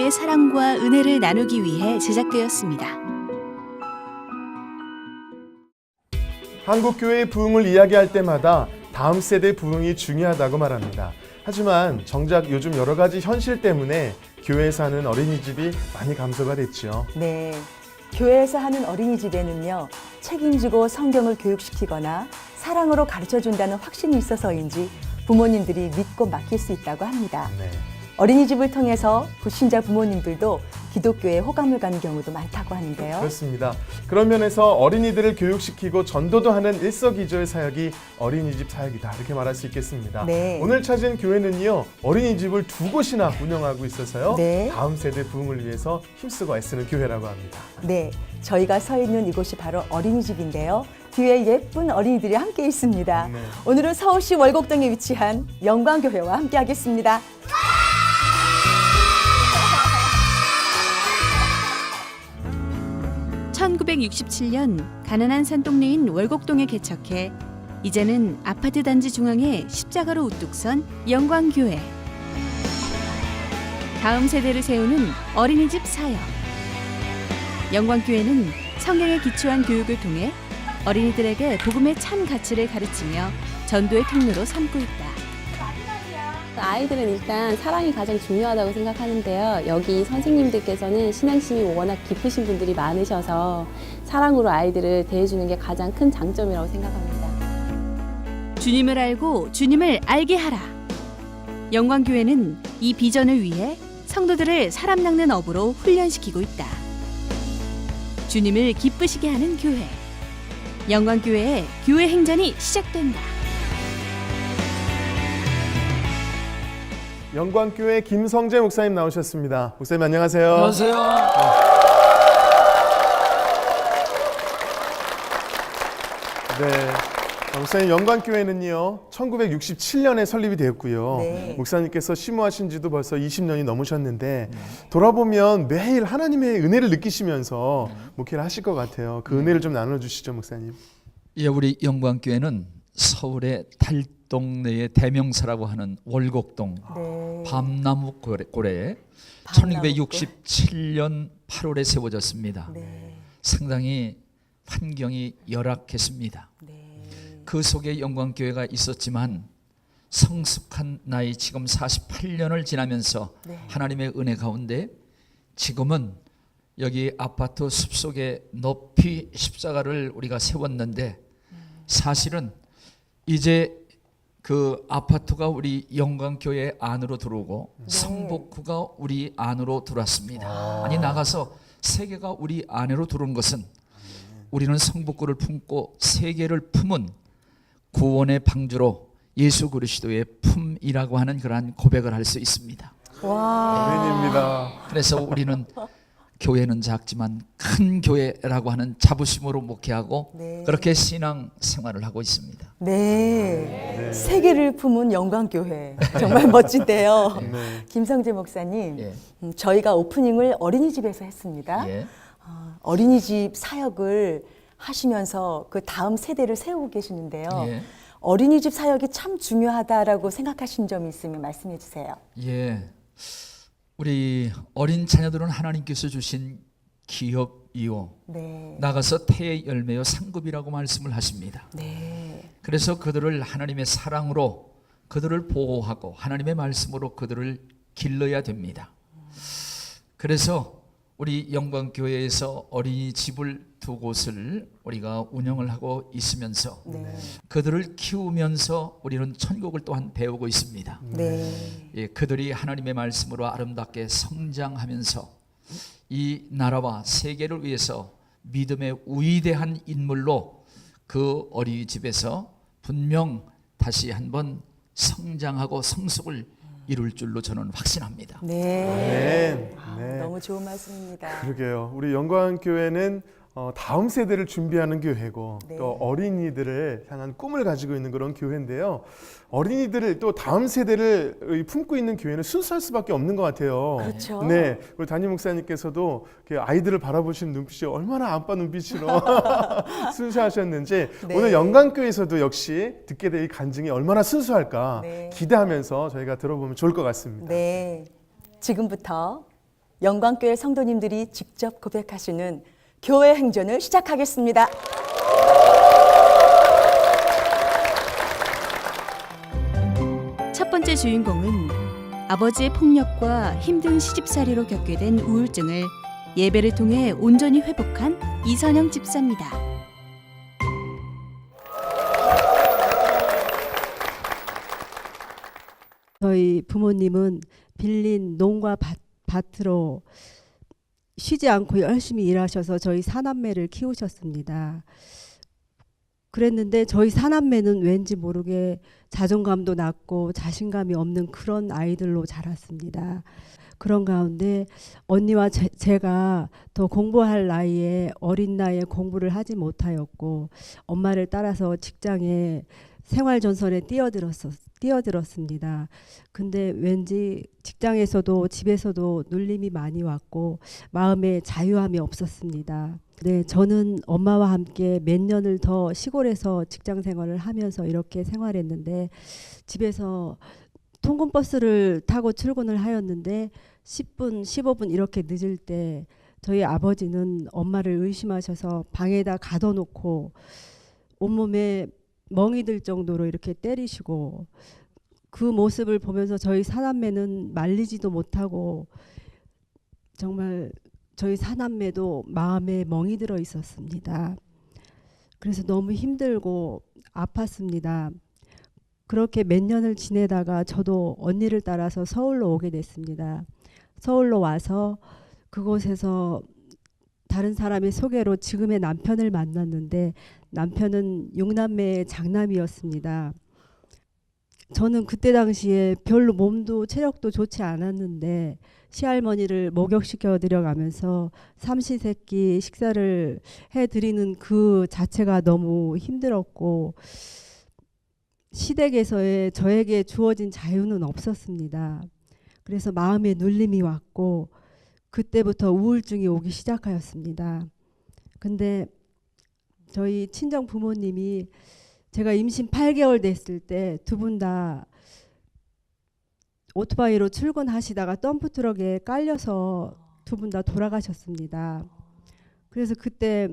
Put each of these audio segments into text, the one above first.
서로의 사랑과 은혜를 나누기 위해 제작되었습니다. 한국교회의 부흥을 이야기할 때마다 다음 세대 부흥이 중요하다고 말합니다. 하지만 정작 요즘 여러 가지 현실 때문에 교회에서 하는 어린이집이 많이 감소가 됐죠. 네, 교회에서 하는 어린이집에는요, 책임지고 성경을 교육시키거나 사랑으로 가르쳐준다는 확신이 있어서인지 부모님들이 믿고 맡길 수 있다고 합니다. 네. 어린이집을 통해서 불신자 부모님들도 기독교에 호감을 가는 경우도 많다고 하는데요. 그렇습니다. 그런 면에서 어린이들을 교육시키고 전도도 하는 일석이조의 사역이 어린이집 사역이다, 이렇게 말할 수 있겠습니다. 네. 오늘 찾은 교회는요, 어린이집을 2곳이나 운영하고 있어서요. 네. 다음 세대 부흥을 위해서 힘쓰고 애쓰는 교회라고 합니다. 네, 저희가 서 있는 이곳이 바로 어린이집인데요. 뒤에 예쁜 어린이들이 함께 있습니다. 네. 오늘은 서울시 월곡동에 위치한 영광교회와 함께 하겠습니다. (1967년) 가난한 산동네인 월곡동에 개척해 이제는 아파트 단지 중앙에 십자가로 우뚝 선 영광교회. 다음 세대를 세우는 어린이집 사역. 영광교회는 성경에 기초한 교육을 통해 어린이들에게 복음의 참 가치를 가르치며 전도의 통로로 삼고 있다. 아이들은 일단 사랑이 가장 중요하다고 생각하는데요. 여기 선생님들께서는 신앙심이 워낙 깊으신 분들이 많으셔서 사랑으로 아이들을 대해주는 게 가장 큰 장점이라고 생각합니다. 주님을 알고 주님을 알게 하라. 영광교회는 이 비전을 위해 성도들을 사람 낚는 업으로 훈련시키고 있다. 주님을 기쁘시게 하는 교회. 영광교회의 교회 행전이 시작된다. 영광교회 김성재 목사님 나오셨습니다. 목사님 안녕하세요. 안녕하세요. 네. 목사님, 영광교회는요 1967년에 설립이 되었고요. 네. 목사님께서 심호하신 지도 벌써 20년이 넘으셨는데 돌아보면 매일 하나님의 은혜를 느끼시면서 목회를 하실 것 같아요. 그 은혜를 좀 나눠주시죠, 목사님. 예, 우리 영광교회는 서울의 달동네의 대명사라고 하는 월곡동 네. 밤나무고래에 밤나무골. 1967년 8월에 세워졌습니다. 네. 상당히 환경이 열악했습니다. 네. 그 속에 영광교회가 있었지만 성숙한 나이 지금 48년을 지나면서 네. 하나님의 은혜 가운데 지금은 여기 아파트 숲속에 높이 십자가를 우리가 세웠는데 사실은 이제 그 아파트가 우리 영광교회 안으로 들어오고 성복구가 우리 안으로 들어왔습니다. 아니 나가서 세계가 우리 안으로 들어온 것은 우리는 성복구를 품고 세계를 품은 구원의 방주로 예수 그리스도의 품이라고 하는 그러한 고백을 할 수 있습니다. 와. 아멘입니다. 그래서 우리는 교회는 작지만 큰 교회라고 하는 자부심으로 목회하고 네. 그렇게 신앙 생활을 하고 있습니다. 네. 세계를 품은 영광교회. 정말 멋진데요. 네. 김성재 목사님, 예. 저희가 오프닝을 어린이집에서 했습니다. 예. 어린이집 사역을 하시면서 그 다음 세대를 세우고 계시는데요. 예. 어린이집 사역이 참 중요하다라고 생각하신 점이 있으면 말씀해 주세요. 예. 우리 어린 자녀들은 하나님께서 주신 기업이요. 네. 나가서 태의 열매요 상급이라고 말씀을 하십니다. 네. 그래서 그들을 하나님의 사랑으로 그들을 보호하고 하나님의 말씀으로 그들을 길러야 됩니다. 그래서 우리 영광교회에서 어린이집을 두 곳을 우리가 운영을 하고 있으면서 네. 그들을 키우면서 우리는 천국을 또한 배우고 있습니다. 네. 예, 그들이 하나님의 말씀으로 아름답게 성장하면서 이 나라와 세계를 위해서 믿음의 위대한 인물로 그 어린이집에서 분명 다시 한번 성장하고 성숙을 이룰 줄로 저는 확신합니다. 네. 네. 너무 좋은 말씀입니다. 그러게요. 우리 영광교회는 다음 세대를 준비하는 교회고 네. 또 어린이들을 향한 꿈을 가지고 있는 그런 교회인데요. 어린이들을 또 다음 세대를 품고 있는 교회는 순수할 수밖에 없는 것 같아요. 그렇죠. 네, 우리 담임 목사님께서도 아이들을 바라보시는 눈빛이 얼마나 아빠 눈빛으로 순수하셨는지 네. 오늘 영광교회에서도 역시 듣게 될 이 간증이 얼마나 순수할까 네. 기대하면서 저희가 들어보면 좋을 것 같습니다. 네. 지금부터 영광교회 성도님들이 직접 고백하시는 교회 행전을 시작하겠습니다. 첫 번째 주인공은 아버지의 폭력과 힘든 시집살이로 겪게 된 우울증을 예배를 통해 온전히 회복한 이선영 집사입니다. 저희 부모님은 빌린 농과 밭으로 쉬지 않고 열심히 일하셔서 저희 사남매를 키우셨습니다. 그랬는데 저희 사남매는 왠지 모르게 자존감도 낮고 자신감이 없는 그런 아이들로 자랐습니다. 그런 가운데 언니와 제가 더 공부할 나이에 어린 나이에 공부를 하지 못하였고 엄마를 따라서 직장에 생활전선에 뛰어들었습니다. 근데 왠지 직장에서도 집에서도 눌림이 많이 왔고 마음에 자유함이 없었습니다. 네, 저는 엄마와 함께 몇 년을 더 시골에서 직장 생활을 하면서 이렇게 생활했는데 집에서 통근버스를 타고 출근을 하였는데 10분, 15분 이렇게 늦을 때 저희 아버지는 엄마를 의심하셔서 방에다 가둬놓고 온몸에 멍이 들 정도로 이렇게 때리시고 그 모습을 보면서 저희 사남매는 말리지도 못하고 정말 저희 사남매도 마음에 멍이 들어 있었습니다. 그래서 너무 힘들고 아팠습니다. 그렇게 몇 년을 지내다가 저도 언니를 따라서 서울로 오게 됐습니다. 서울로 와서 그곳에서 다른 사람의 소개로 지금의 남편을 만났는데 남편은 6남매의 장남이었습니다. 저는 그때 당시에 별로 몸도 체력도 좋지 않았는데 시할머니를 목욕시켜 드려가면서 삼시세끼 식사를 해드리는 그 자체가 너무 힘들었고 시댁에서의 저에게 주어진 자유는 없었습니다. 그래서 마음에 눌림이 왔고 그때부터 우울증이 오기 시작하였습니다. 근데 저희 친정 부모님이 제가 임신 8개월 됐을 때 두 분 다 오토바이로 출근하시다가 덤프트럭에 깔려서 두 분 다 돌아가셨습니다. 그래서 그때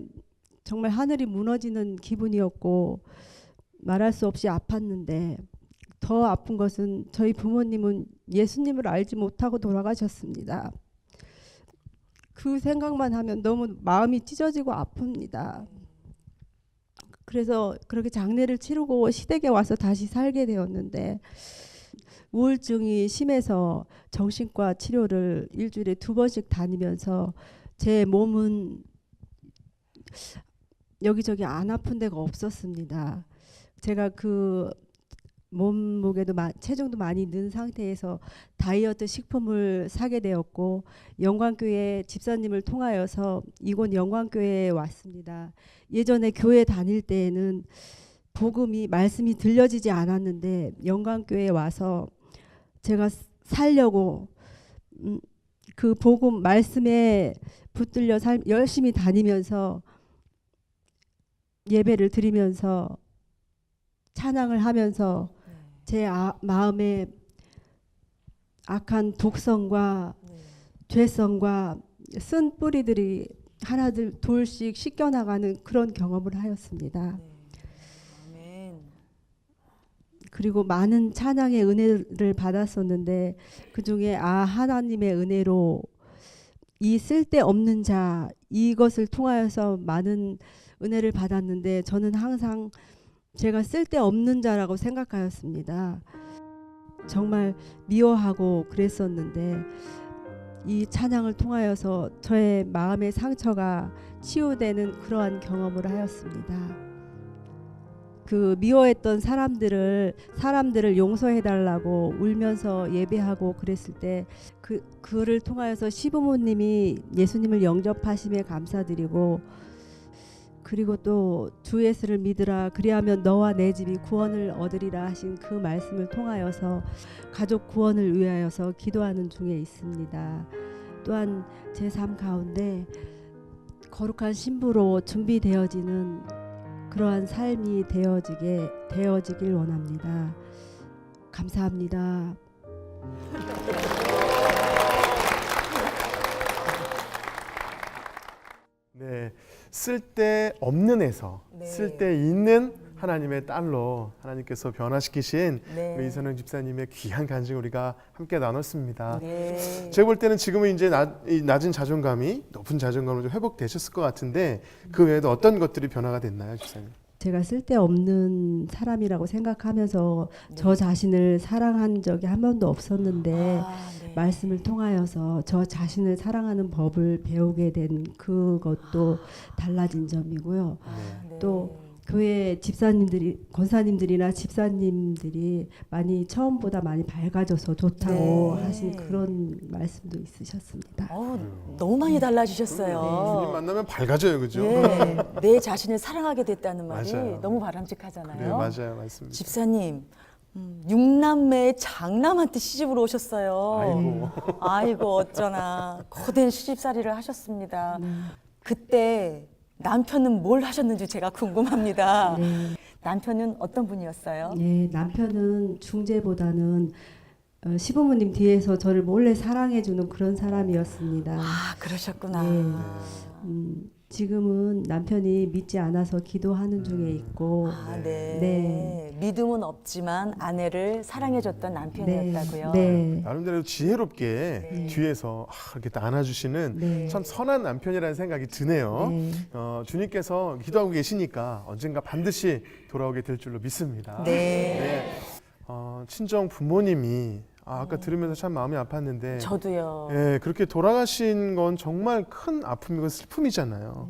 정말 하늘이 무너지는 기분이었고 말할 수 없이 아팠는데 더 아픈 것은 저희 부모님은 예수님을 알지 못하고 돌아가셨습니다. 그 생각만 하면 너무 마음이 찢어지고 아픕니다. 그래서 그렇게 장례를 치르고 시댁에 와서 다시 살게 되었는데 우울증이 심해서 정신과 치료를 일주일에 2번씩 다니면서 제 몸은 여기저기 안 아픈 데가 없었습니다. 제가 그 몸무게도 체중도 많이 는 상태에서 다이어트 식품을 사게 되었고 영광교회 집사님을 통하여서 이곳 영광교회에 왔습니다. 예전에 교회 다닐 때에는 복음이 말씀이 들려지지 않았는데 영광교회에 와서 제가 살려고 그 복음 말씀에 붙들려 열심히 다니면서 예배를 드리면서 찬양을 하면서 제 마음에 악한 독성과 죄성과 쓴 뿌리들이 하나둘 둘씩 씻겨나가는 그런 경험을 하였습니다. 그리고 많은 찬양의 은혜를 받았었는데 그중에 하나님의 은혜로 이 쓸데없는 자 이것을 통하여서 많은 은혜를 받았는데 저는 항상 제가 쓸데없는 자라고 생각하였습니다. 정말 미워하고 그랬었는데 이 찬양을 통하여서 저의 마음의 상처가 치유되는 그러한 경험을 하였습니다. 그 미워했던 사람들을 용서해달라고 울면서 예배하고 그랬을 때 그를 통하여서 시부모님이 예수님을 영접하심에 감사드리고 그리고 또 주 예수를 믿으라 그리하면 너와 내 집이 구원을 얻으리라 하신 그 말씀을 통하여서 가족 구원을 위하여서 기도하는 중에 있습니다. 또한 제 삶 가운데 거룩한 신부로 준비되어지는 그러한 삶이 되어지길 원합니다. 감사합니다. 네, 쓸데없는 에서 네. 쓸데있는 하나님의 딸로 하나님께서 변화시키신 네. 우리 이선영 집사님의 귀한 간증 우리가 함께 나눴습니다. 네. 제가 볼 때는 지금은 이제 이 낮은 자존감이 높은 자존감으로 좀 회복되셨을 것 같은데 그 외에도 어떤 것들이 변화가 됐나요, 집사님? 제가 쓸데없는 사람이라고 생각하면서 저 자신을 사랑한 적이 한 번도 없었는데 네. 말씀을 통하여서 저 자신을 사랑하는 법을 배우게 된 그것도 달라진 점이고요. 네. 또 교회 집사님들이, 권사님들이나 집사님들이 많이 처음보다 많이 밝아져서 좋다고 네. 하신 그런 말씀도 있으셨습니다. 너무 많이 달라지셨어요. 주님 만나면 밝아져요, 그죠? 예, 내 자신을 사랑하게 됐다는 말이 맞아요. 너무 바람직하잖아요. 그래, 맞아요, 맞습니다. 집사님, 6남매의 장남한테 시집을 오셨어요. 아이고 어쩌나 거된 시집살이를 하셨습니다. 그때 남편은 뭘 하셨는지 제가 궁금합니다. 네. 남편은 어떤 분이었어요? 네, 남편은 중재보다는 시부모님 뒤에서 저를 몰래 사랑해주는 그런 사람이었습니다. 아, 그러셨구나. 네. 지금은 남편이 믿지 않아서 기도하는 중에 있고, 아, 네. 네. 믿음은 없지만 아내를 사랑해줬던 남편이었다고요. 네. 나름대로 지혜롭게 뒤에서 이렇게 안아주시는 네. 참 선한 남편이라는 생각이 드네요. 네. 주님께서 기도하고 계시니까 언젠가 반드시 돌아오게 될 줄로 믿습니다. 네. 친정 부모님이 아까 들으면서 참 마음이 아팠는데 저도요. 예, 그렇게 돌아가신 건 정말 큰 아픔이고 슬픔이잖아요.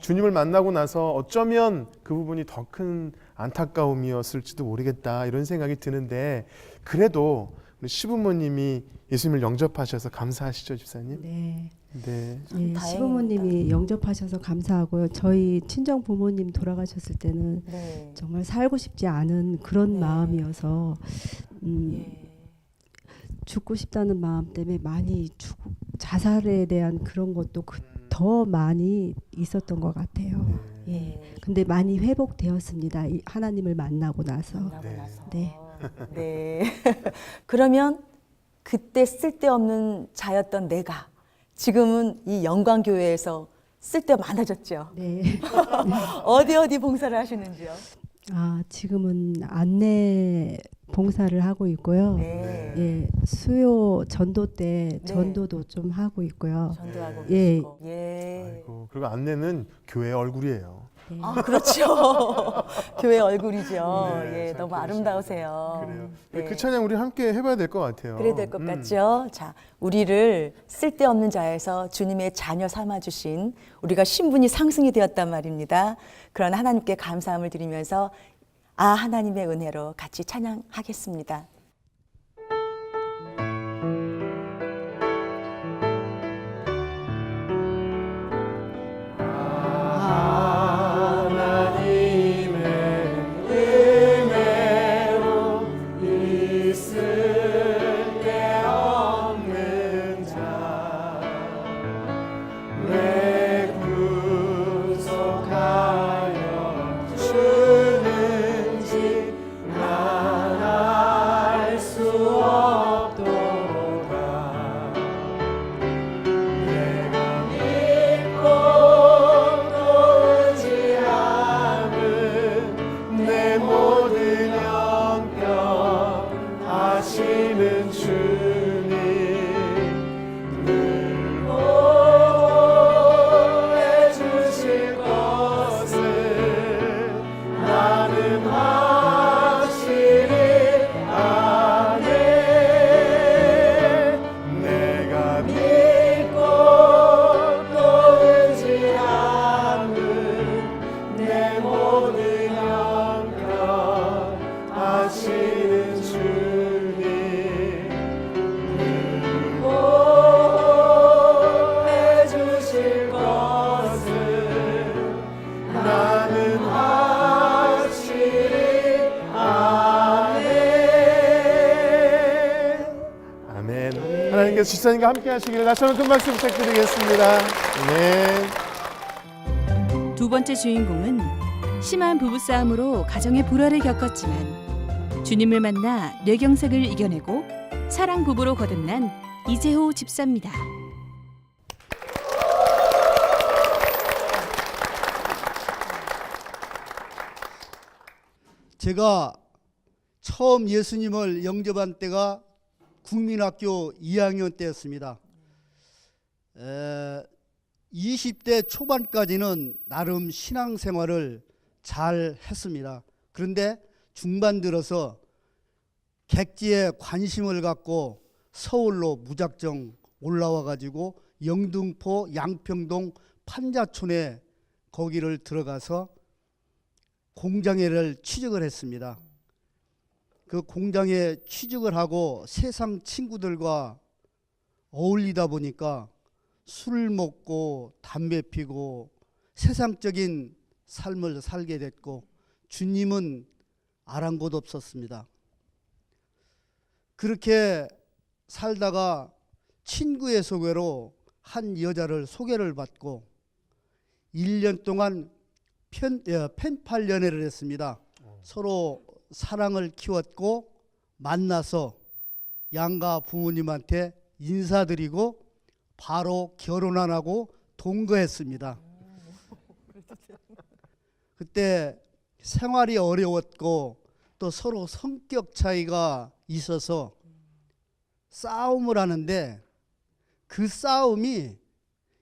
주님을 만나고 나서 어쩌면 그 부분이 더 큰 안타까움이었을지도 모르겠다 이런 생각이 드는데 그래도 우리 시부모님이 예수님을 영접하셔서 감사하시죠, 집사님? 네. 네. 네, 다행입니다. 시부모님이 영접하셔서 감사하고요. 저희 친정 부모님 돌아가셨을 때는 네. 정말 살고 싶지 않은 그런 네. 마음이어서 예. 죽고 싶다는 마음 때문에 많이 자살에 대한 그런 것도 더 많이 있었던 것 같아요. 예. 근데 많이 회복되었습니다. 이 하나님을 만나고 나서. 만나고 네. 나서. 네. 네. 그러면 그때 쓸데없는 자였던 내가 지금은 이 영광교회에서 쓸데 많아졌죠. 네. 어디 봉사를 하시는지요? 지금은 안내 봉사를 하고 있고요. 네. 예, 수요 전도 때 네. 전도도 좀 하고 있고요. 전도하고 예. 계시고. 예. 아이고, 그리고 안내는 교회 얼굴이에요. 네. 아, 그렇죠. 교회 얼굴이죠. 네, 예, 잘 너무 들으십니다. 아름다우세요. 그래요. 네. 그 찬양 우리 함께 해봐야 될 것 같아요. 그래야 될 것 같죠. 자, 우리를 쓸데없는 자에서 주님의 자녀 삼아주신 우리가 신분이 상승이 되었단 말입니다. 그런 하나님께 감사함을 드리면서 하나님의 은혜로 같이 찬양하겠습니다. 하나님께서 집사님과 함께 하시기를 다시 한번 큰 박수 부탁드리겠습니다. 네. 두 번째 주인공은 심한 부부싸움으로 가정의 불화를 겪었지만 주님을 만나 뇌경색을 이겨내고 사랑 부부로 거듭난 이재호 집사입니다. 제가 처음 예수님을 영접한 때가 국민학교 2학년 때였습니다. 20대 초반까지는 나름 신앙생활을 잘 했습니다. 그런데 중반 들어서 객지에 관심을 갖고 서울로 무작정 올라와 가지고 영등포 양평동 판자촌에 거기를 들어가서 공장회를 취직을 했습니다. 그 공장에 취직을 하고 세상 친구들과 어울리다 보니까 술을 먹고 담배 피고 세상적인 삶을 살게 됐고 주님은 아랑곳 없었습니다. 그렇게 살다가 친구의 소개로 한 여자를 소개를 받고 1년 동안 펜팔 연애를 했습니다. 서로 사랑을 키웠고 만나서 양가 부모님한테 인사드리고 바로 결혼 안 하고 동거했습니다. 그때 생활이 어려웠고 또 서로 성격 차이가 있어서 싸움을 하는데 그 싸움이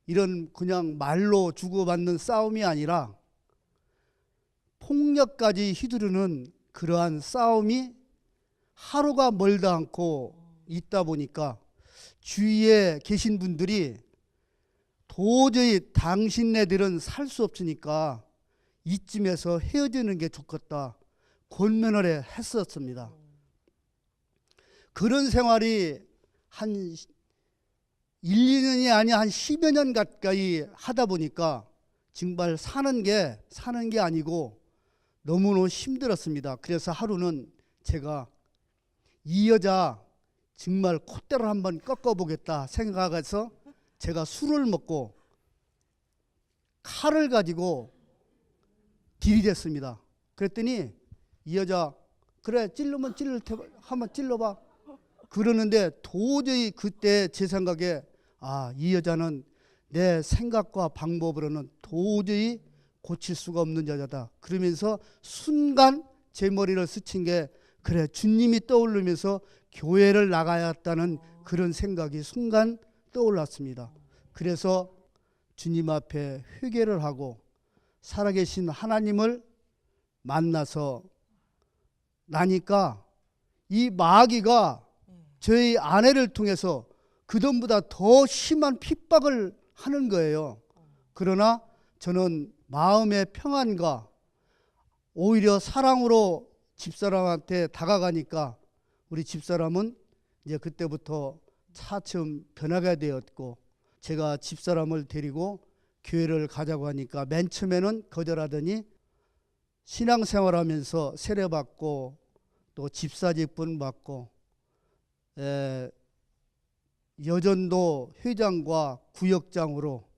이런 그냥 말로 주고받는 싸움이 아니라 폭력까지 휘두르는 그러한 싸움이 하루가 멀다 않고 있다 보니까 주위에 계신 분들이 도저히 당신네들은 살 수 없으니까 이쯤에서 헤어지는 게 좋겠다 권면을 했었습니다. 그런 생활이 한 1, 2년이 아니야 한 10여 년 가까이 하다 보니까 정말 사는 게 아니고 너무너무 힘들었습니다. 그래서 하루는 제가 이 여자 정말 콧대를 한번 꺾어보겠다 생각해서 제가 술을 먹고 칼을 가지고 들이댔습니다. 그랬더니 이 여자 그래 찔르면 한번 찔러봐 그러는데 도저히 그때 제 생각에 이 여자는 내 생각과 방법으로는 도저히 고칠 수가 없는 여자다. 그러면서 순간 제 머리를 스친 게 그래 주님이 떠오르면서 교회를 나가야 했다는 그런 생각이 순간 떠올랐습니다. 그래서 주님 앞에 회개를 하고 살아계신 하나님을 만나서 나니까 이 마귀가 저희 아내를 통해서 그전보다 더 심한 핍박을 하는 거예요. 그러나 저는 마음의 평안과 오히려 사랑으로 집사람한테 다가가니까 우리 집사람은 이제 그때부터 차츰 변하게 되었고 제가 집사람을 데리고 교회를 가자고 하니까 맨 처음에는 거절하더니 신앙생활하면서 세례받고 또 집사직분 받고 여전도 회장과 구역장으로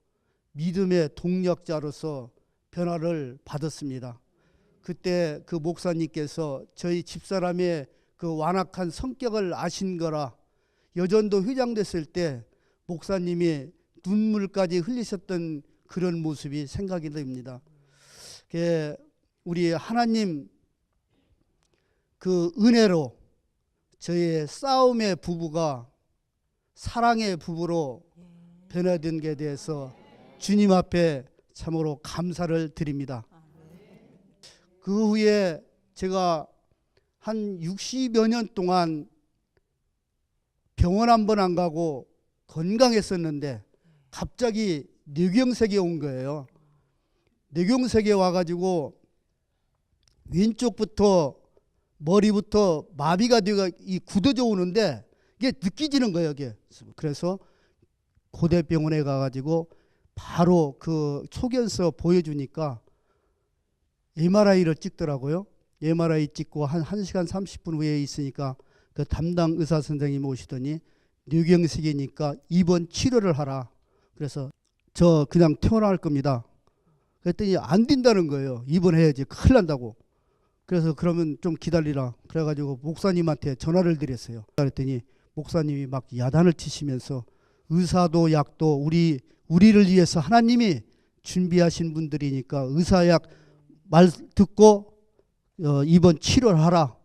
믿음의 동력자로서 변화를 받았습니다. 그때 그 목사님께서 저희 집사람의 그 완악한 성격을 아신 거라 여전도 회장 됐을 때 목사님이 눈물까지 흘리셨던 그런 모습이 생각이 됩니다. 우리 하나님 그 은혜로 저희의 싸움의 부부가 사랑의 부부로 변화된 게 대해서 주님 앞에 참으로 감사를 드립니다. 그 후에 제가 한 60여 년 동안 병원 한 번 안 가고 건강했었는데 갑자기 뇌경색이 온 거예요. 뇌경색이 와가지고 왼쪽부터 머리부터 마비가 되어 굳어져 오는데 이게 느껴지는 거예요. 이게. 그래서 고대병원에 가가지고 바로 그 소견서 보여주니까 MRI를 찍더라고요. MRI 찍고 한 1시간 30분 후에 있으니까 그 담당 의사 선생님이 오시더니 뇌경색이니까 입원 치료를 하라. 그래서 저 그냥 퇴원할 겁니다. 그랬더니 안 된다는 거예요. 입원해야지 큰일 난다고. 그래서 그러면 좀 기다리라. 그래가지고 목사님한테 전화를 드렸어요. 그랬더니 목사님이 막 야단을 치시면서 의사도 약도 우리를 위해서 하나님이 준비하신 분들이니까 의사약 말 듣고 입원 치료를 하라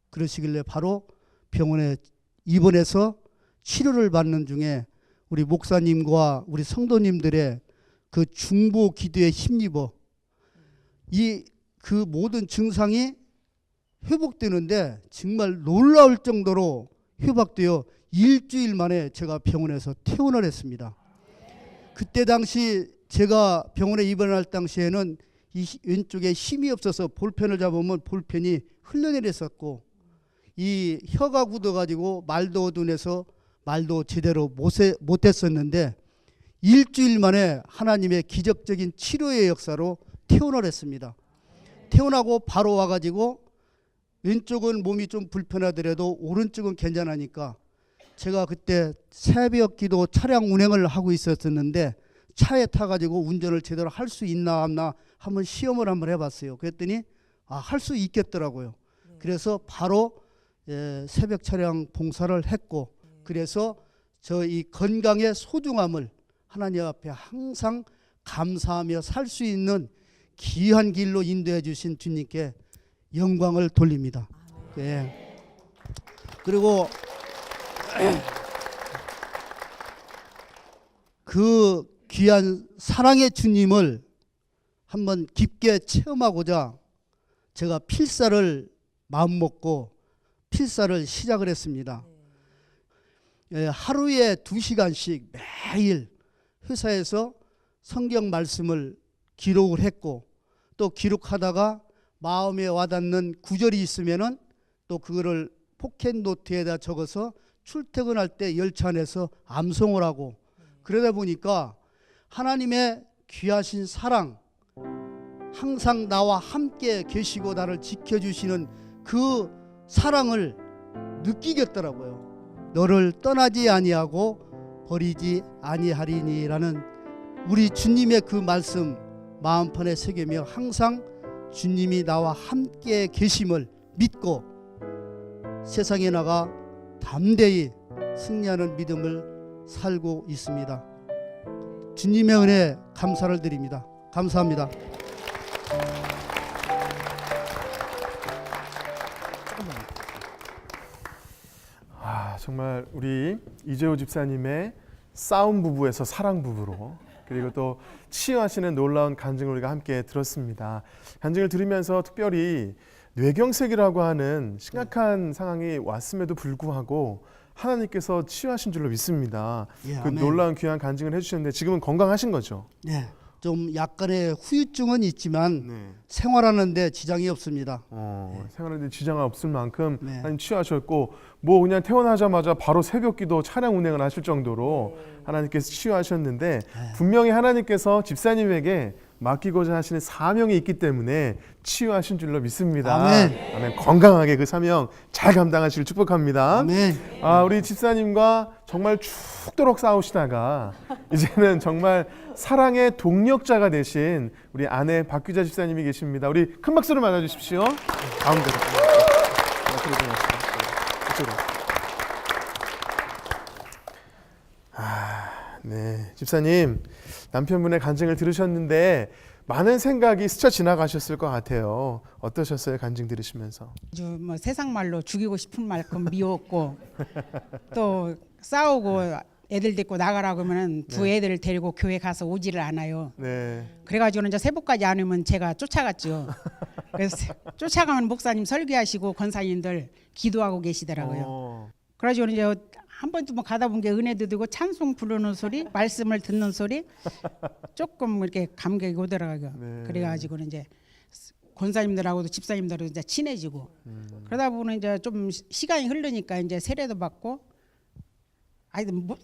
그러시길래 바로 병원에 입원해서 치료를 받는 중에 우리 목사님과 우리 성도님들의 그 중보 기도에 힘입어 그 모든 증상이 회복되는데 정말 놀라울 정도로 회복되어 일주일 만에 제가 병원에서 퇴원을 했습니다. 그때 당시 제가 병원에 입원할 당시에는 이 왼쪽에 힘이 없어서 볼펜을 잡으면 볼펜이 흘러내렸었고 이 혀가 굳어가지고 말도 어둔해서 말도 제대로 못했었는데 일주일 만에 하나님의 기적적인 치료의 역사로 퇴원을 했습니다. 퇴원하고 바로 와가지고 왼쪽은 몸이 좀 불편하더라도 오른쪽은 괜찮으니까 제가 그때 새벽 기도 차량 운행을 하고 있었는데 차에 타가지고 운전을 제대로 할 수 있나 없나 한번 시험을 한번 해봤어요. 그랬더니 할 수 있겠더라고요. 그래서 바로 새벽 차량 봉사를 했고 그래서 저 이 건강의 소중함을 하나님 앞에 항상 감사하며 살 수 있는 귀한 길로 인도해 주신 주님께 영광을 돌립니다. 예. 그리고 그 귀한 사랑의 주님을 한번 깊게 체험하고자 제가 필사를 마음먹고 필사를 시작을 했습니다. 하루에 2시간씩 매일 회사에서 성경 말씀을 기록을 했고 또 기록하다가 마음에 와닿는 구절이 있으면은 또 그거를 포켓 노트에다 적어서 출퇴근할 때 열차 안에서 암송을 하고 그러다 보니까 하나님의 귀하신 사랑 항상 나와 함께 계시고 나를 지켜주시는 그 사랑을 느끼겠더라고요. 너를 떠나지 아니하고 버리지 아니하리니라는 우리 주님의 그 말씀 마음판에 새기며 항상 주님이 나와 함께 계심을 믿고 세상에 나가 담대히 승리하는 믿음을 살고 있습니다. 주님의 은혜 감사를 드립니다. 감사합니다. 정말 우리 이재호 집사님의 싸움 부부에서 사랑 부부로 그리고 또 치유하시는 놀라운 간증을 우리가 함께 들었습니다. 간증을 들으면서 특별히 뇌경색이라고 하는 심각한 상황이 왔음에도 불구하고 하나님께서 치유하신 줄로 믿습니다. 예, 그 아멘. 놀라운 귀한 간증을 해주셨는데 지금은 건강하신 거죠? 네, 좀 약간의 후유증은 있지만 네. 생활하는데 지장이 없습니다. 생활하는데 지장 없을 만큼 네. 하나님 치유하셨고 뭐 그냥 퇴원하자마자 바로 새벽기도 차량 운행을 하실 정도로 하나님께서 치유하셨는데 분명히 하나님께서 집사님에게 맡기고자 하시는 사명이 있기 때문에 치유하신 줄로 믿습니다. 아멘. 아멘. 건강하게 그 사명 잘 감당하시길 축복합니다. 아멘. 우리 집사님과 정말 죽도록 싸우시다가 이제는 정말 사랑의 동력자가 되신 우리 아내 박규자 집사님이 계십니다. 우리 큰 박수로 맞아주십시오. 가운데로. 네, 집사님 남편분의 간증을 들으셨는데 많은 생각이 스쳐 지나가셨을 것 같아요. 어떠셨어요? 간증 들으시면서? 아주 뭐 세상 말로 죽이고 싶은 만큼 미웠고 또 싸우고 애들 데리고 나가라고 하면은 두 애들을 데리고 교회 가서 오지를 않아요. 네. 그래가지고는 이제 새벽까지 안 오면 제가 쫓아갔죠. 그래서 쫓아가면 목사님 설교하시고 권사님들 기도하고 계시더라고요. 그래가지고 이제 한 번도 뭐 가다 본 게 은혜도 되고 찬송 부르는 소리, 말씀을 듣는 소리 조금 이렇게 감격이 오더라고요. 네. 그래가지고는 이제 권사님들하고도 집사님들하고도 이제 친해지고 그러다 보면 이제 좀 시간이 흐르니까 이제 세례도 받고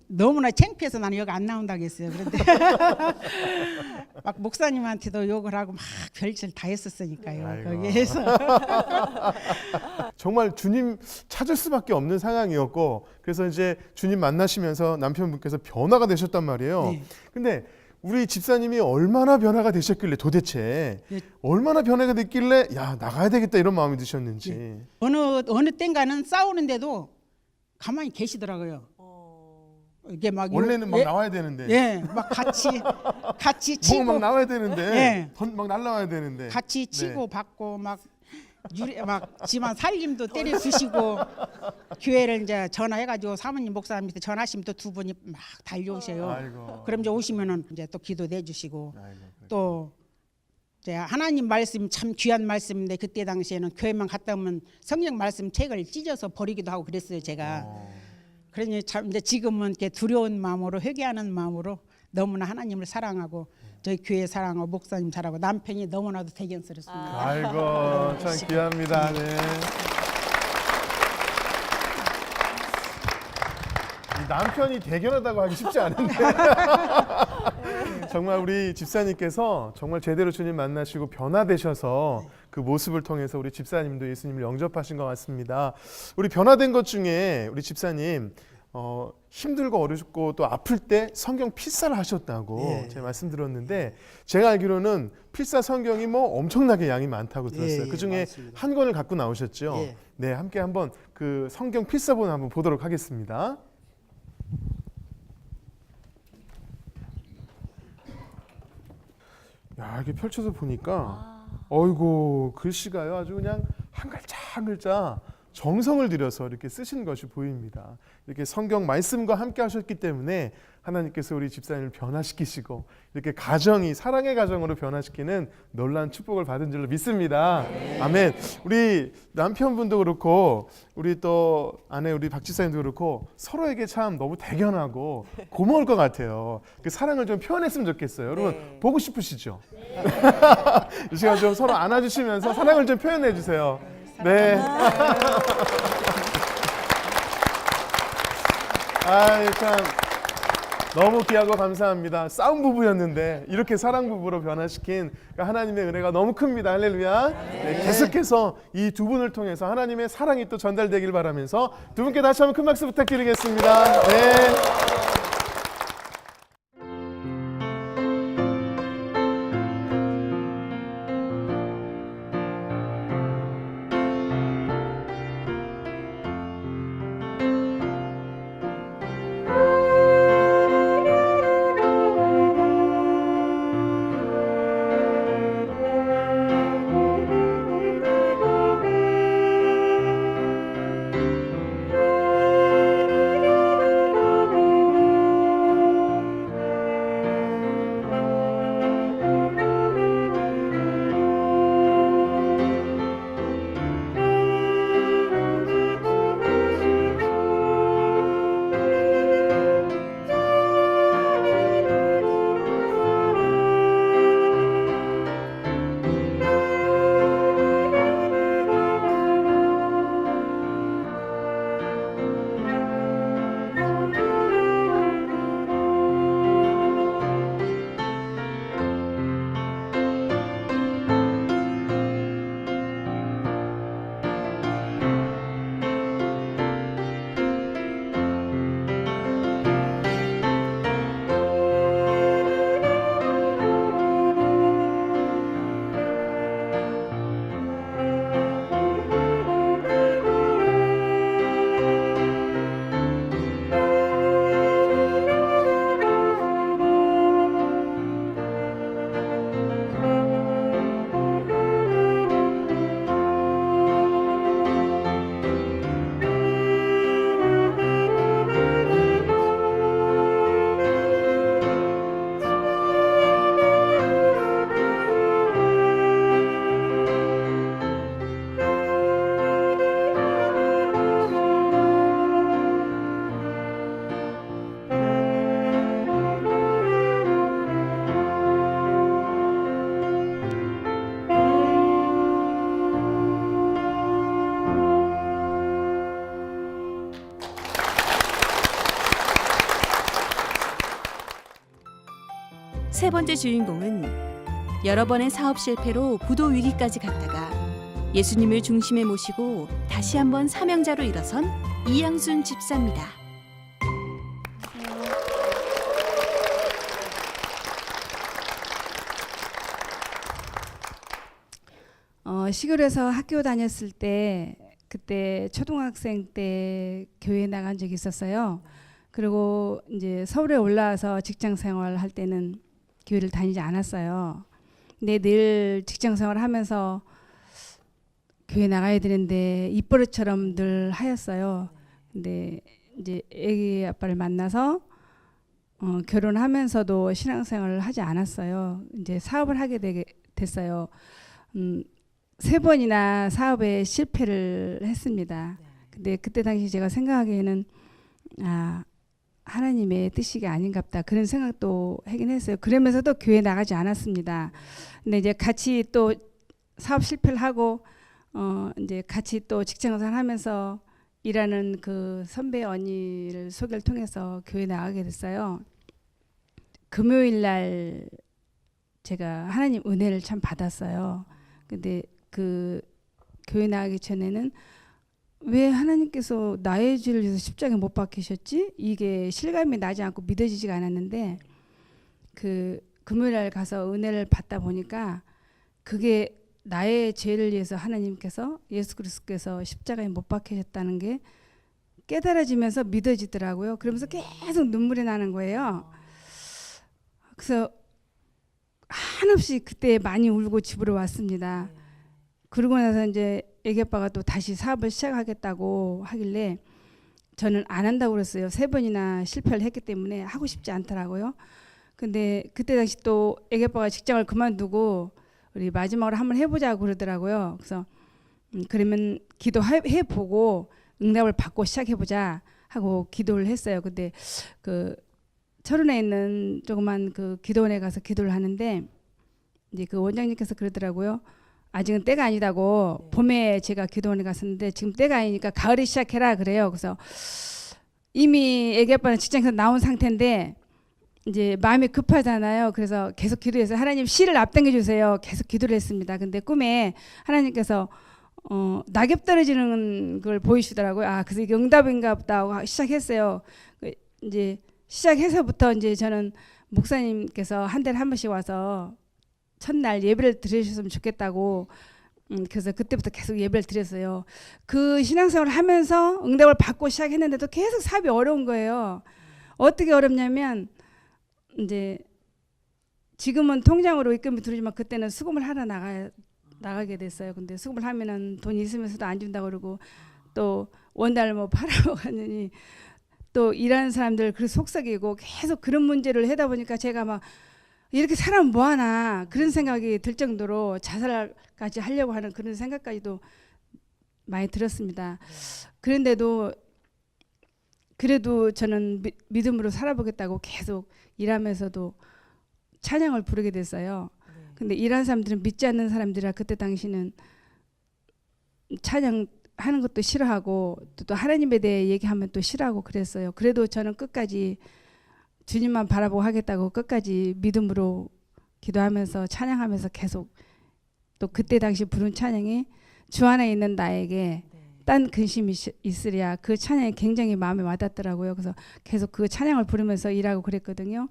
너무나 창피해서 나는 여기 안 나온다고 했어요. 그런데 막 목사님한테도 욕을 하고 막 별짓을 다 했었으니까요. 아이고. 거기에서 정말 주님 찾을 수밖에 없는 상황이었고 그래서 이제 주님 만나시면서 남편분께서 변화가 되셨단 말이에요. 네. 근데 우리 집사님이 얼마나 변화가 되셨길래 도대체 네. 얼마나 변화가 됐길래 야 나가야 되겠다 이런 마음이 드셨는지. 네. 어느 땐가는 싸우는데도 가만히 계시더라고요. 이게 막 원래는 막 예, 나와야 되는데. 예, 막 같이 치고 막 나와야 되는데. 예. 막 날라와야 되는데. 같이 네. 치고 받고 막 막 집안 살림도 때려 주시고 교회를 이제 전화해가지고 사모님 목사님한테 전화하시면 또 두 분이 막 달려오셔요. 아이고. 그럼 이제 오시면은 이제 또 기도 내주시고 아이고, 또 이제 하나님 말씀 참 귀한 말씀인데 그때 당시에는 교회만 갔다 오면 성경 말씀 책을 찢어서 버리기도 하고 그랬어요 제가. 그러니 참 이제 지금은 이렇게 두려운 마음으로 회개하는 마음으로 너무나 하나님을 사랑하고 저희 교회 사랑하고 목사님 사랑하고 남편이 너무나도 대견스럽습니다. 아이고 참 귀합니다. 네. 이 남편이 대견하다고 하기 쉽지 않은데 정말 우리 집사님께서 정말 제대로 주님 만나시고 변화되셔서 그 모습을 통해서 우리 집사님도 예수님을 영접하신 것 같습니다. 우리 변화된 것 중에 우리 집사님 힘들고 어렵고 또 아플 때 성경 필사를 하셨다고 제가 말씀드렸는데 제가 알기로는 필사 성경이 뭐 엄청나게 양이 많다고 들었어요. 그 중에 한 권을 갖고 나오셨죠. 네, 함께 한번 그 성경 필사본 한번 보도록 하겠습니다. 야, 이렇게 펼쳐서 보니까 어이고 글씨가요 아주 그냥 한 글자 한 글자 정성을 들여서 이렇게 쓰신 것이 보입니다. 이렇게 성경 말씀과 함께 하셨기 때문에 하나님께서 우리 집사님을 변화시키시고 이렇게 가정이 사랑의 가정으로 변화시키는 놀라운 축복을 받은 줄로 믿습니다. 아멘. 우리 남편분도 그렇고 우리 또 아내 우리 박 집사님도 그렇고 서로에게 참 너무 대견하고 고마울 것 같아요. 그 사랑을 좀 표현했으면 좋겠어요. 여러분 보고 싶으시죠? 이 시간 좀 서로 안아주시면서 사랑을 좀 표현해 주세요. 네. 아이 참 너무 귀하고 감사합니다. 싸움 부부였는데 이렇게 사랑 부부로 변화시킨 하나님의 은혜가 너무 큽니다. 할렐루야. 네, 계속해서 이 두 분을 통해서 하나님의 사랑이 또 전달되길 바라면서 두 분께 다시 한번 큰 박수 부탁드리겠습니다. 네. 세 번째 주인공은 여러 번의 사업 실패로 부도 위기까지 갔다가 예수님을 중심에 모시고 다시 한번 사명자로 일어선 이양순 집사입니다. 시골에서 학교 다녔을 때 그때 초등학생 때 교회 나간 적이 있었어요. 그리고 이제 서울에 올라와서 직장 생활할 때는 교회를 다니지 않았어요. 근데 늘 직장 생활을 하면서 교회 나가야 되는데 입버릇처럼 늘 하였어요. 근데 이제 아기 아빠를 만나서 결혼하면서도 신앙생활을 하지 않았어요. 이제 사업을 하게 됐어요. 3번이나 사업에 실패를 했습니다. 근데 그때 당시 제가 생각하기에는 하나님의 뜻이 아닌갑다 그런 생각도 하긴 했어요. 그러면서도 교회 나가지 않았습니다. 근데 이제 같이 또 사업 실패를 하고 이제 같이 또 직장생활 하면서 일하는 그 선배 언니를 소개를 통해서 교회 나가게 됐어요. 금요일 날 제가 하나님 은혜를 참 받았어요. 근데 그 교회 나가기 전에는 왜 하나님께서 나의 죄를 위해서 십자가에 못 박히셨지? 이게 실감이 나지 않고 믿어지지가 않았는데 그 금요일 날 가서 은혜를 받다 보니까 그게 나의 죄를 위해서 하나님께서 예수 그리스도께서 십자가에 못 박히셨다는 게 깨달아지면서 믿어지더라고요. 그러면서 계속 눈물이 나는 거예요. 그래서 한없이 그때 많이 울고 집으로 왔습니다. 그러고 나서 이제 애기 아빠가 또 다시 사업을 시작하겠다고 하길래 저는 안 한다고 그랬어요. 3번이나 실패를 했기 때문에 하고 싶지 않더라고요. 근데 그때 당시 또 애기 아빠가 직장을 그만두고 우리 마지막으로 한번 해보자고 그러더라고요. 그래서 그러면 기도해보고 응답을 받고 시작해보자 하고 기도를 했어요. 근데 그 철원에 있는 조그만 그 기도원에 가서 기도를 하는데 이제 그 원장님께서 그러더라고요. 아직은 때가 아니다고. 봄에 제가 기도원에 갔었는데 지금 때가 아니니까 가을에 시작해라 그래요. 그래서 이미 애기 아빠는 직장에서 나온 상태인데 이제 마음이 급하잖아요. 그래서 계속 기도해서 하나님 시를 앞당겨 주세요. 계속 기도를 했습니다. 근데 꿈에 하나님께서 낙엽 떨어지는 걸 보이시더라고요. 그래서 이게 응답인가 보다 하고 시작했어요. 이제 시작해서부터 이제 저는 목사님께서 한 달에 한 번씩 와서 첫날 예배를 드리셨으면 좋겠다고 그래서 그때부터 계속 예배를 드렸어요. 그 신앙생활을 하면서 응답을 받고 시작했는데도 계속 사업이 어려운 거예요. 어떻게 어렵냐면 이제 지금은 통장으로 입금이 들어오지만 그때는 수금을 하러 나가게 됐어요. 근데 수금을 하면은 돈이 있으면서도 안 준다고 그러고 또 원달러 뭐 팔아먹 갔느니 또 일하는 사람들 그 속썩이고 계속 그런 문제를 하다 보니까 제가 막 이렇게 살아면 뭐하나 그런 생각이 들 정도로 자살까지 하려고 하는 그런 생각까지도 많이 들었습니다. 그런데도 그래도 저는 믿음으로 살아보겠다고 계속 일하면서도 찬양을 부르게 됐어요. 근데 일하는 사람들은 믿지 않는 사람들이라 그때 당시는 찬양 하는 것도 싫어하고 또 하나님에 대해 얘기하면 또 싫어하고 그랬어요. 그래도 저는 끝까지 주님만 바라보고 하겠다고 끝까지 믿음으로 기도하면서 찬양하면서 계속 또 그때 당시 부른 찬양이 주 안에 있는 나에게 딴 근심이 있으랴 그 찬양이 굉장히 마음에 와닿더라고요. 그래서 계속 그 찬양을 부르면서 일하고 그랬거든요.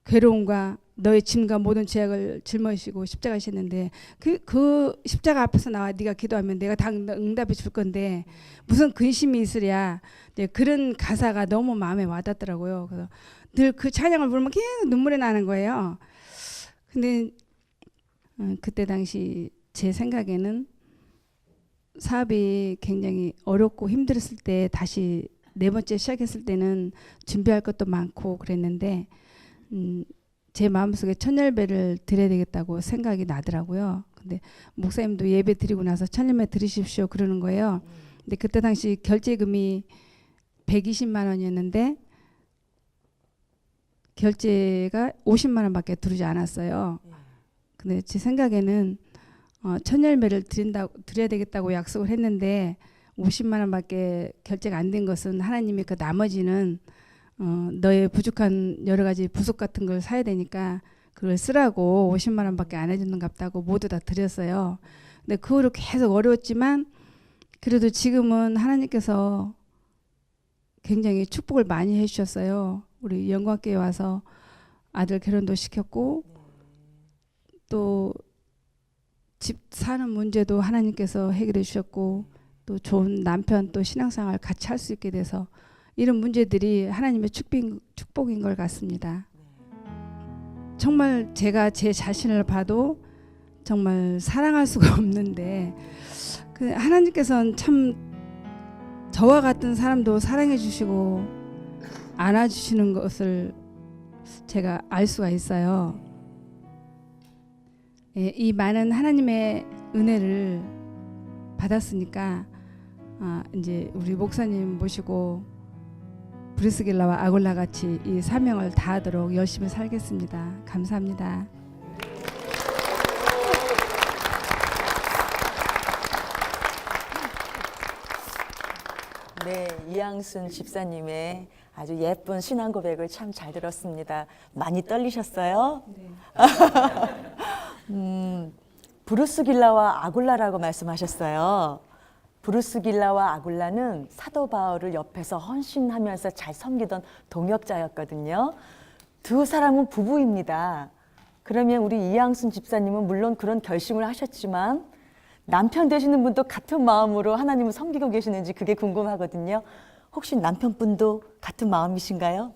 괴로움과 너의 짐과 모든 죄악을 짊어지시고 십자가 하셨는데 그 십자가 앞에서 나와 네가 기도하면 내가 다 응답해 줄 건데 무슨 근심이 있으랴. 네, 그런 가사가 너무 마음에 와닿더라고요. 그래서 늘 그 찬양을 부르면 계속 눈물이 나는 거예요. 근데 그때 당시 제 생각에는 사업이 굉장히 어렵고 힘들었을 때 다시 4번째 시작했을 때는 준비할 것도 많고 그랬는데 제 마음속에 천열배를 드려야 되겠다고 생각이 나더라고요. 근데 목사님도 예배 드리고 나서 천열배 드리십시오 그러는 거예요. 근데 그때 당시 결제금이 120만 원이었는데 결제가 50만 원밖에 들어오지 않았어요. 근데 제 생각에는 천열매를 드려야 되겠다고 약속을 했는데 50만 원밖에 결제가 안 된 것은 하나님이 그 나머지는 너의 부족한 여러 가지 부속 같은 걸 사야 되니까 그걸 쓰라고 50만 원밖에 안 해주는 갑다고 모두 다 드렸어요. 근데 그 후로 계속 어려웠지만 그래도 지금은 하나님께서 굉장히 축복을 많이 해주셨어요. 우리 영광교회 와서 아들 결혼도 시켰고 또 집 사는 문제도 하나님께서 해결해 주셨고 또 좋은 남편 또 신앙생활 같이 할 수 있게 돼서 이런 문제들이 하나님의 축복인 걸 같습니다. 정말 제가 제 자신을 봐도 정말 사랑할 수가 없는데 그 하나님께서는 참 저와 같은 사람도 사랑해 주시고 안아주시는 것을 제가 알 수가 있어요. 예, 이 많은 하나님의 은혜를 받았으니까 이제 우리 목사님 모시고 브리스길라와 아굴라 같이 이 사명을 다하도록 열심히 살겠습니다. 감사합니다. 네, 이양순 집사님의 아주 예쁜 신앙 고백을 참 잘 들었습니다. 많이 떨리셨어요? 네. 브루스 길라와 아굴라라고 말씀하셨어요. 브루스 길라와 아굴라는 사도 바울을 옆에서 헌신하면서 잘 섬기던 동역자였거든요. 두 사람은 부부입니다. 그러면 우리 이양순 집사님은 물론 그런 결심을 하셨지만 남편 되시는 분도 같은 마음으로 하나님을 섬기고 계시는지 그게 궁금하거든요. 혹시 남편분도 같은 마음이신가요?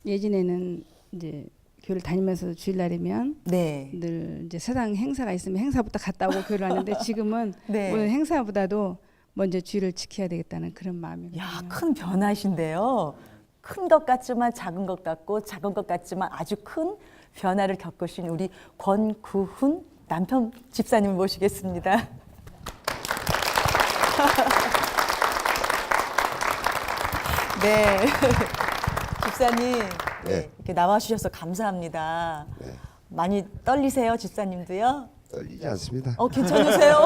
예전에는 이제 교회를 다니면서 주일날이면 네. 늘 이제 세상 행사가 있으면 행사부터 갔다 오고 교회를 하는데 지금은 네. 오늘 행사보다도 먼저 주일을 지켜야 되겠다는 그런 마음이거든요. 야, 큰 변화이신데요. 큰 것 같지만 작은 것 같고 작은 것 같지만 아주 큰 변화를 겪으신 우리 권구훈 남편 집사님을 모시겠습니다. 네. 집사님 네. 이렇게 나와주셔서 감사합니다. 네. 많이 떨리세요, 집사님도요? 떨리지 않습니다. 괜찮으세요?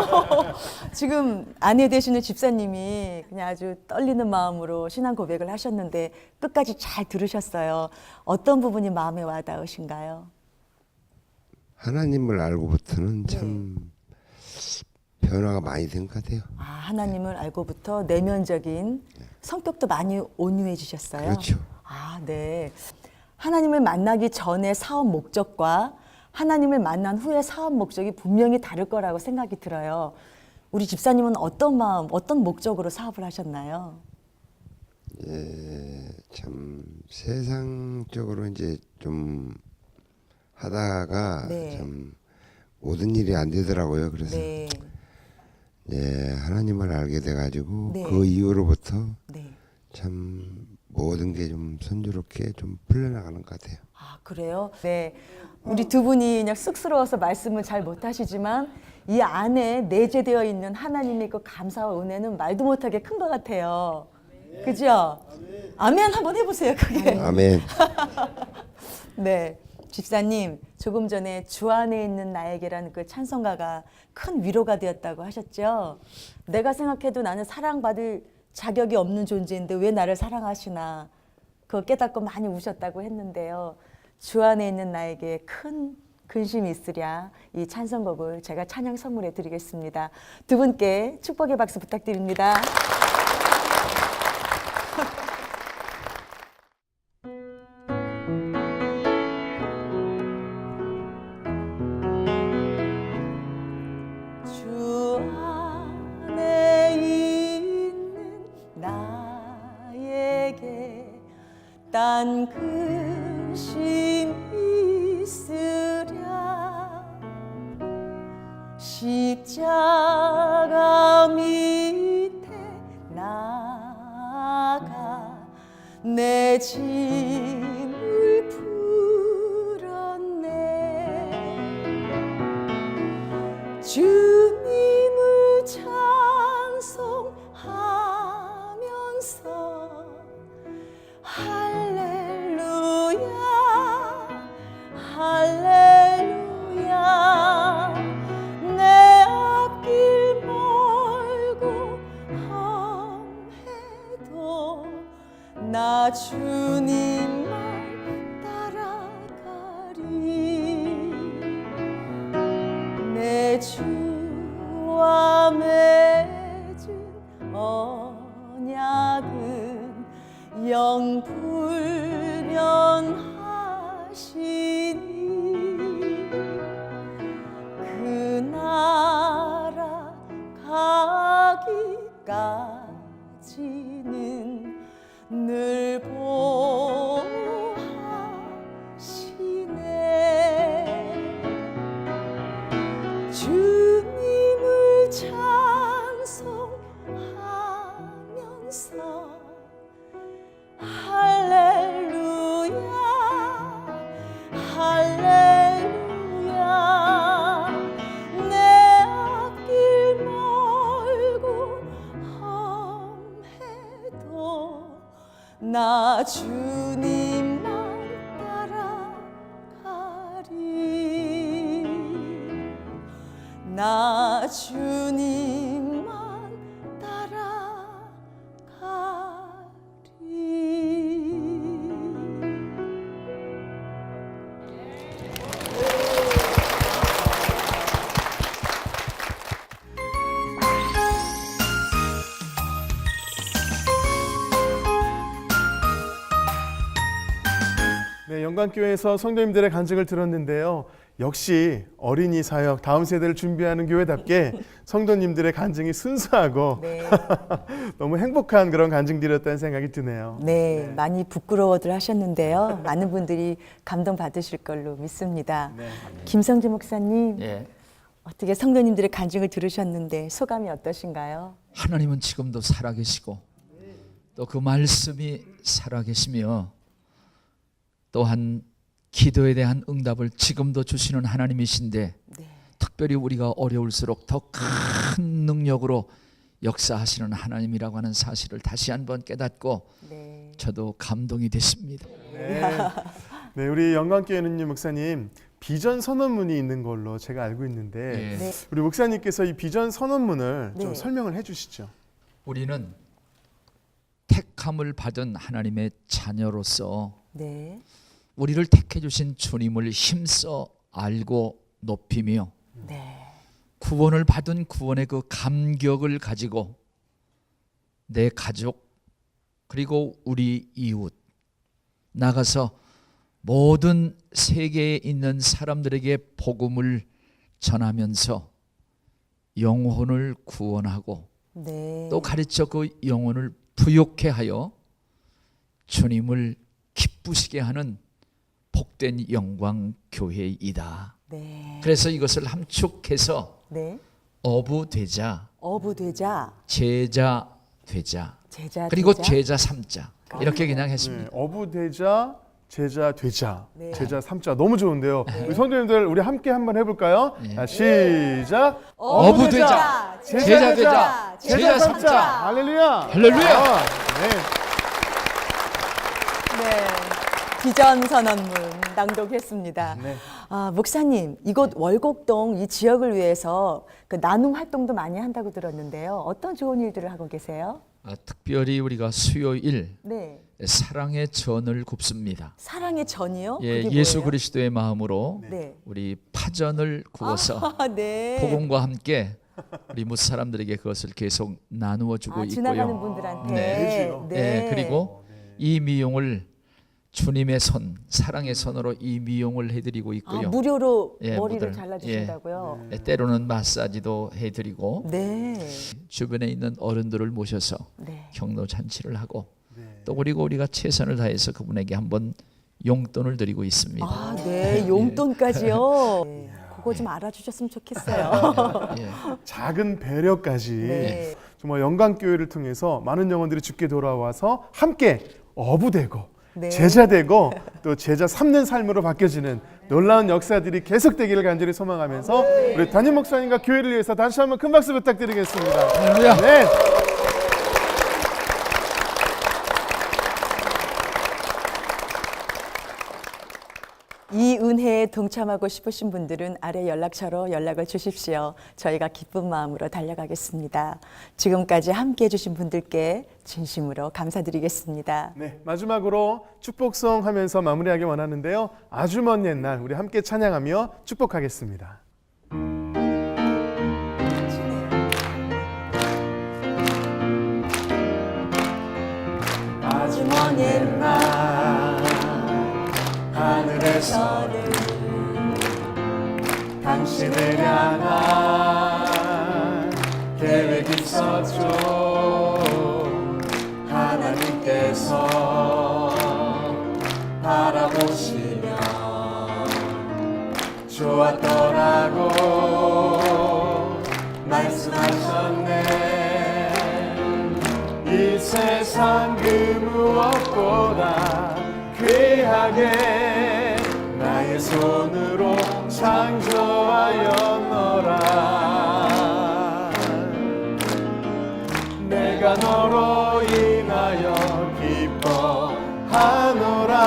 지금 아내 되시는 집사님이 그냥 아주 떨리는 마음으로 신앙 고백을 하셨는데 끝까지 잘 들으셨어요. 어떤 부분이 마음에 와닿으신가요? 하나님을 알고부터는 참 변화가 많이 된 것 같아요. 하나님을 알고부터 내면적인 성격도 많이 온유해지셨어요. 그렇죠. 네. 하나님을 만나기 전에 사업 목적과 하나님을 만난 후에 사업 목적이 분명히 다를 거라고 생각이 들어요. 우리 집사님은 어떤 마음, 어떤 목적으로 사업을 하셨나요? 참 세상적으로 이제 좀 하다가 네. 참 모든 일이 안 되더라고요. 그래서 네. 하나님을 알게 돼가지고 네. 그 이후로부터 네. 참 모든 게 좀 순조롭게 좀 풀려나가는 것 같아요. 그래요? 네. 우리 두 분이 그냥 쑥스러워서 말씀을 잘 못하시지만 이 안에 내재되어 있는 하나님의 그 감사와 은혜는 말도 못하게 큰 것 같아요. 그죠? 아멘 한번 해보세요. 그게. 아멘. 네. 집사님, 조금 전에 주 안에 있는 나에게라는 그 찬송가가 큰 위로가 되었다고 하셨죠? 내가 생각해도 나는 사랑받을 자격이 없는 존재인데 왜 나를 사랑하시나 그거 깨닫고 많이 우셨다고 했는데요. 주 안에 있는 나에게 큰 근심이 있으랴 이 찬송곡을 제가 찬양 선물해 드리겠습니다. 두 분께 축복의 박수 부탁드립니다. 주 안에 있는 나에게 딴 근심 있으랴 십자가 밑에 나가 내 짐을 풀었네 주님을 찬송하면서 할렐루야 할렐루야 내 앞길 멀고 험해도 나 주님만 따라가리 내 주와 맺은 언약은 영불변하시니 그 나라 가기까지는 늘 보호하시네 할렐루야 할렐루야 내 앞길 멀고 험해도 나 주님만 따라가리 나 주님만 네, 영광교회에서 성도님들의 간증을 들었는데요. 역시 어린이 사역, 다음 세대를 준비하는 교회답게 성도님들의 간증이 순수하고 네. 너무 행복한 그런 간증들이었다는 생각이 드네요. 네, 많이 부끄러워들 하셨는데요. 많은 분들이 감동 받으실 걸로 믿습니다. 네. 김성재 목사님, 예. 어떻게 성도님들의 간증을 들으셨는데 소감이 어떠신가요? 하나님은 지금도 살아계시고 또 그 말씀이 살아계시며 또한 기도에 대한 응답을 지금도 주시는 하나님이신데 특별히 우리가 어려울수록 더 큰 능력으로 역사하시는 하나님이라고 하는 사실을 다시 한번 깨닫고 저도 감동이 됐습니다. 네, 우리 영광교회는요, 목사님 비전 선언문이 있는 걸로 제가 알고 있는데 예. 우리 목사님께서 이 비전 선언문을 좀 네. 설명을 해주시죠. 우리는 택함을 받은 하나님의 자녀로서 네, 우리를 택해 주신 주님을 힘써 알고 높이며 네, 구원을 받은 구원의 그 감격을 가지고 내 가족 그리고 우리 이웃 나가서 모든 세계에 있는 사람들에게 복음을 전하면서 영혼을 구원하고 네. 또 가르쳐 그 영혼을 부욕해 하여 주님을 기쁘시게 하는 복된 영광 교회이다. 네. 그래서 이것을 함축해서 네. 어부되자, 어부되자, 제자 되자, 제자 그리고 되자. 제자 삼자 이렇게 그냥 했습니다. 네, 어부되자, 제자 되자, 네. 제자 삼자 너무 좋은데요. 우리 성도님들 우리 함께 한번 해볼까요? 네. 자, 시작. 어부되자, 제자 되자, 제자 삼자. 할렐루야. 할렐루야. 아, 네. 네. 비전 선언문 낭독했습니다. 네. 아, 목사님, 이곳 월곡동 이 지역을 위해서 그 나눔 활동도 많이 한다고 들었는데요. 어떤 좋은 일들을 하고 계세요? 특별히 우리가 수요일 네. 사랑의 전을 굽습니다. 사랑의 전이요? 예, 그게 예수 뭐예요? 그리스도의 마음으로 네. 우리 파전을 구워서 아, 네. 복음과 함께 우리 못 사람들에게 그것을 계속 나누어 주고 지나가는 있고요. 분들한테. 네. 예, 그리고 이 미용을 주님의 손, 사랑의 손으로 이 미용을 해드리고 있고요. 무료로 예, 머리를 모델. 잘라주신다고요? 예, 때로는 마사지도 해드리고 네. 주변에 있는 어른들을 모셔서 네. 경로 잔치를 하고 또 그리고 우리가 최선을 다해서 그분에게 한번 용돈을 드리고 있습니다. 아, 네. 용돈까지요. 네. 그거 좀 알아주셨으면 좋겠어요. 예. 작은 배려까지 네. 정말 영광교회를 통해서 많은 영혼들이 죽게 돌아와서 함께 어부되고 네. 제자되고 또 제자 삼는 삶으로 바뀌어지는 놀라운 역사들이 계속되기를 간절히 소망하면서 우리 담임 목사님과 교회를 위해서 다시 한번 큰 박수 부탁드리겠습니다. 할렐루야. 네. 이 은혜에 동참하고 싶으신 분들은 아래 연락처로 연락을 주십시오. 저희가 기쁜 마음으로 달려가겠습니다. 지금까지 함께해 주신 분들께 진심으로 감사드리겠습니다. 네, 마지막으로 축복성 하면서 마무리하기 원하는데요. 아주 먼 옛날 우리 함께 찬양하며 축복하겠습니다. 아주 먼 옛날 하늘에서는 당신을 향한 계획이 있었죠. 하나님께서 바라보시며 좋았더라고 말씀하셨네. 이 세상 그 무엇보다 귀하게 나의 손으로 창조하였노라. 내가 너로 인하여 기뻐하노라.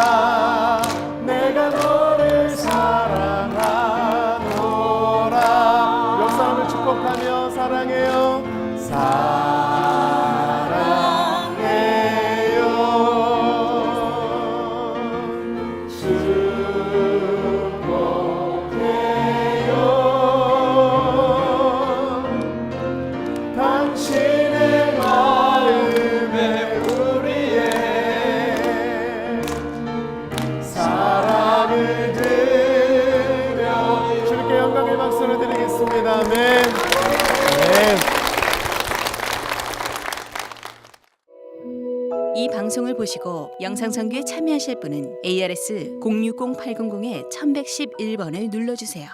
내가 너를 사랑하노라. 옆 사람을 축복하며 사랑해요. 당신의 마음에 우리의 사랑을 드려 주님께 영광의 박수를 드리겠습니다. 아멘. 이 방송을 보시고 영상선교에 참여하실 분은 ARS 060-800-1111번을 눌러주세요.